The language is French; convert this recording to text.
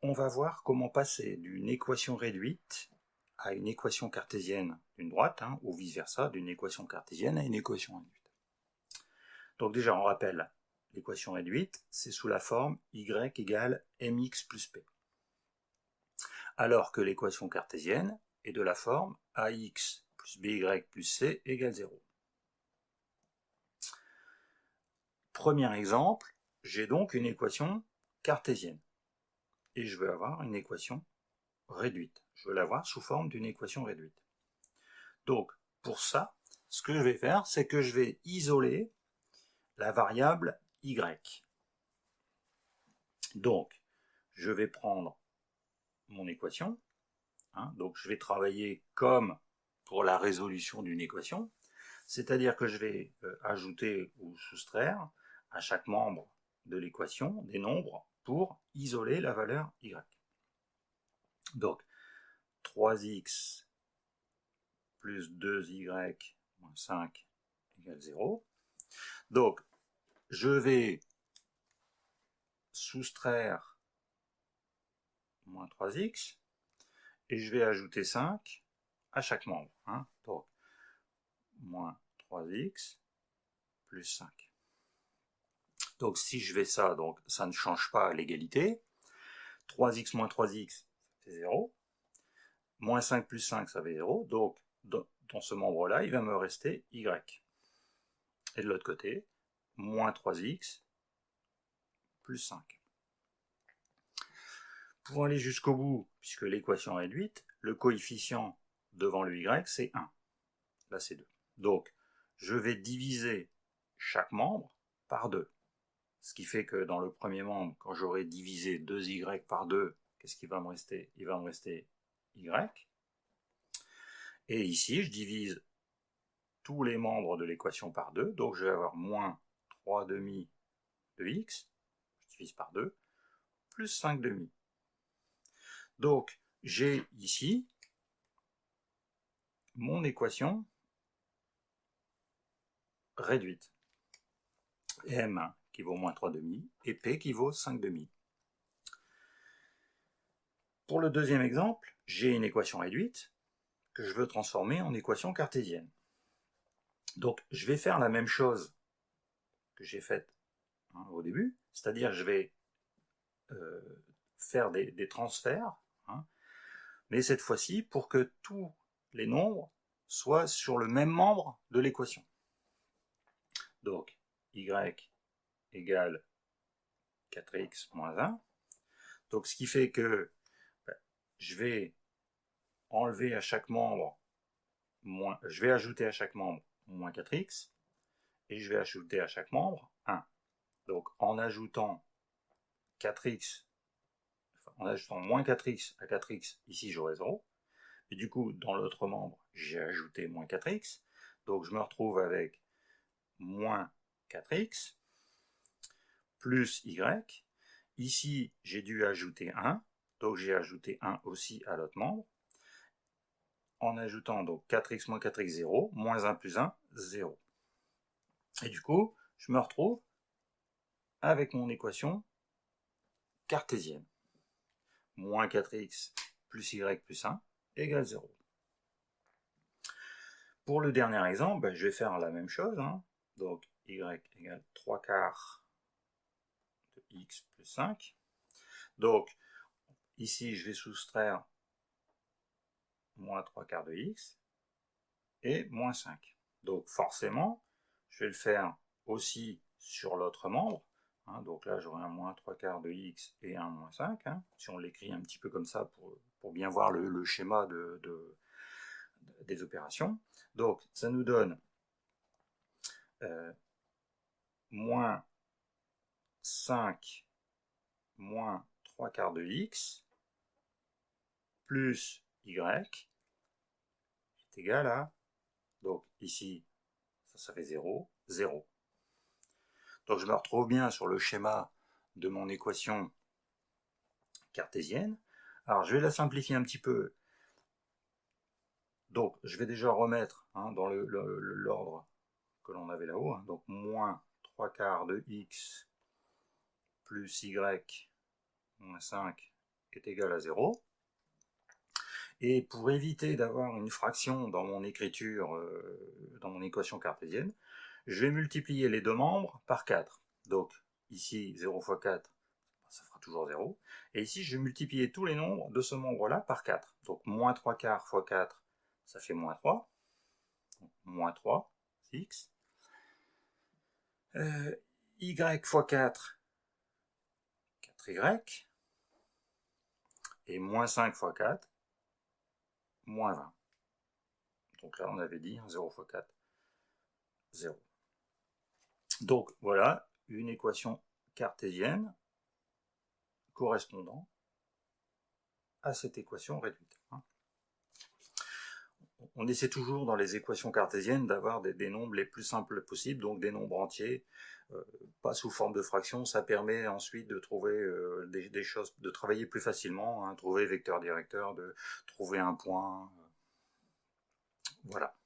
on va voir comment passer d'une équation réduite à une équation cartésienne d'une droite, ou vice-versa, d'une équation cartésienne à une équation réduite. Donc déjà, on rappelle, l'équation réduite, c'est sous la forme y égale mx plus p. Alors que l'équation cartésienne est de la forme ax plus by plus c égale 0. Premier exemple, j'ai donc une équation cartésienne. Et je veux avoir une équation réduite. Je veux l'avoir sous forme d'une équation réduite. Donc, pour ça, ce que je vais faire, c'est que je vais isoler la variable y. Donc, je vais prendre mon équation. Donc, je vais travailler comme pour la résolution d'une équation. C'est-à-dire que je vais ajouter ou soustraire à chaque membre de l'équation des nombres pour isoler la valeur y. Donc, 3x plus 2y moins 5 égale 0. Donc, je vais soustraire moins 3x et je vais ajouter 5 à chaque membre. Donc, moins 3x plus 5. Donc, si je fais ça, donc, ça ne change pas l'égalité. 3x moins 3x, c'est 0. Moins 5 plus 5, ça fait 0. Donc, dans ce membre-là, il va me rester y. Et de l'autre côté, moins 3x plus 5. Pour aller jusqu'au bout, puisque l'équation est réduite, le coefficient devant le y, c'est 1. Là, c'est 2. Donc, je vais diviser chaque membre par 2. Ce qui fait que dans le premier membre, quand j'aurai divisé 2y par 2, qu'est-ce qui va me rester? Il va me rester y. Et ici, je divise tous les membres de l'équation par 2. Donc, je vais avoir moins 3 demi de x, je divise par 2, plus 5 demi. Donc, j'ai ici mon équation réduite. M qui vaut moins 3 demi et P qui vaut 5 demi. Pour le deuxième exemple, j'ai une équation réduite que je veux transformer en équation cartésienne. Donc, je vais faire la même chose que j'ai faite au début, c'est-à-dire je vais faire des transferts, mais cette fois-ci pour que tous les nombres soient sur le même membre de l'équation. Donc, y égale 4x moins 1. Donc, ce qui fait que je vais enlever à chaque membre, je vais ajouter à chaque membre moins 4x, et je vais ajouter à chaque membre 1. Donc, en ajoutant 4x, en ajoutant moins 4x à 4x, ici j'aurai 0. Et du coup, dans l'autre membre, j'ai ajouté moins 4x. Donc, je me retrouve avec moins 4x plus y. Ici, j'ai dû ajouter 1. Donc, j'ai ajouté 1 aussi à l'autre membre. En ajoutant donc 4x moins 4x, 0. Moins 1 plus 1, 0. Et du coup, je me retrouve avec mon équation cartésienne. Moins 4x plus y plus 1 égale 0. Pour le dernier exemple, je vais faire la même chose. Donc, y égale 3 quarts de x plus 5. Donc, ici, je vais soustraire moins 3 quarts de x et moins 5. Donc, forcément, je vais le faire aussi sur l'autre membre. Donc là, j'aurai un moins 3 quarts de x et un moins 5. Si on l'écrit un petit peu comme ça pour bien voir le schéma des opérations. Donc, ça nous donne moins 5 moins 3 quarts de x plus y est égal à, donc ici, ça fait 0, 0. Donc je me retrouve bien sur le schéma de mon équation cartésienne. Alors je vais la simplifier un petit peu. Donc je vais déjà remettre dans l'ordre que l'on avait là-haut. Donc moins 3 quarts de x plus y moins 5 est égal à 0. Et pour éviter d'avoir une fraction dans mon écriture, dans mon équation cartésienne, je vais multiplier les deux membres par 4. Donc ici, 0 fois 4, ça fera toujours 0. Et ici, je vais multiplier tous les nombres de ce membre-là par 4. Donc moins 3 quarts fois 4, ça fait moins 3. Donc, moins 3, x. Y fois 4, 4y. Et moins 5 fois 4, moins 20. Donc là, on avait dit 0 fois 4, 0. Donc voilà une équation cartésienne correspondant à cette équation réduite. On essaie toujours dans les équations cartésiennes d'avoir des nombres les plus simples possibles, donc des nombres entiers, pas sous forme de fractions. Ça permet ensuite de trouver des choses, de travailler plus facilement, trouver vecteur directeur, de trouver un point. Voilà.